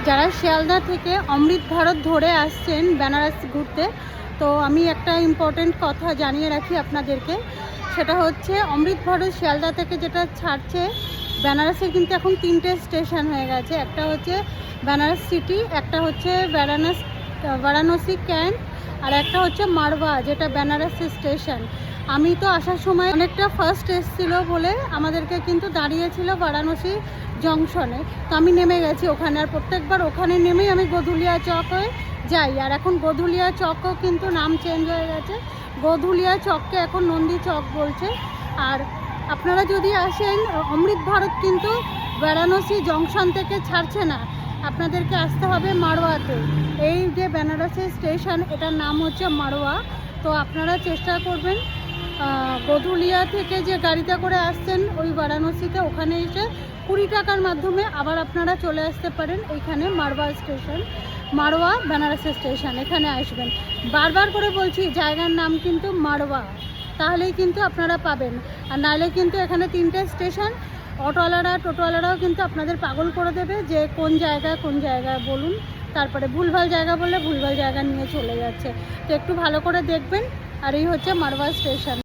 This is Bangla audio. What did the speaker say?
যারা শিয়ালদা থেকে অমৃত ভারত ধরে আসছেন বেনারস ঘুরতে, তো আমি একটা ইম্পর্টেন্ট কথা জানিয়ে রাখি আপনাদেরকে। সেটা হচ্ছে অমৃত ভারত শিয়ালদা থেকে যেটা ছাড়ছে বেনারসে, কিন্তু এখন 3টে স্টেশন হয়ে গেছে। একটা হচ্ছে বেনারস সিটি, একটা হচ্ছে বারাণসী ক্যান্ট, আর একটা হচ্ছে মারওয়া, যেটা বেনারস স্টেশন। আমি তো আসার সময় অনেকটা ফার্স্ট এসেছিলো বলে আমাদেরকে কিন্তু দাঁড়িয়েছিল বারাণসী জংশনে, তো আমি নেমে গেছি ওখানে। আর প্রত্যেকবার ওখানে নেমেই আমি গধুলিয়া চক হয়ে যাই। আর এখন গধুলিয়া চকও কিন্তু নাম চেঞ্জ হয়ে গেছে, গধুলিয়া চককে এখন নন্দী চক বলছে। আর আপনারা যদি আসেন, অমৃত ভারত কিন্তু বারাণসী জংশন থেকে ছাড়ছে না, আপনাদেরকে আসতে হবে মারওয়াতে। এই যে বেনারসের স্টেশন, এটার নাম হচ্ছে মারওয়া। তো আপনারা চেষ্টা করবেন গধুলিয়া থেকে যে গাড়িতে করে আসছেন ওই বারাণসীতে, ওখানে এসে 20 টাকার মাধ্যমে আবার আপনারা চলে আসতে পারেন এইখানে মারওয়া স্টেশন, মারওয়া বেনারস স্টেশন, এখানে আসবেন। বারবার করে বলছি জায়গার নাম কিন্তু মারওয়া, তাহলেই কিন্তু আপনারা পাবেন। আর নাহলে কিন্তু এখানে 3টে স্টেশন, অটোওয়ালারা টোটোওয়ালারাও কিন্তু আপনাদের পাগল করে দেবে যে কোন জায়গায় বলুন, তারপরে ভুলভাল জায়গা বললে ভুলভাল জায়গা নিয়ে চলে যাচ্ছে। তো একটু ভালো করে দেখবেন। আর এই হচ্ছে মারওয়া স্টেশন।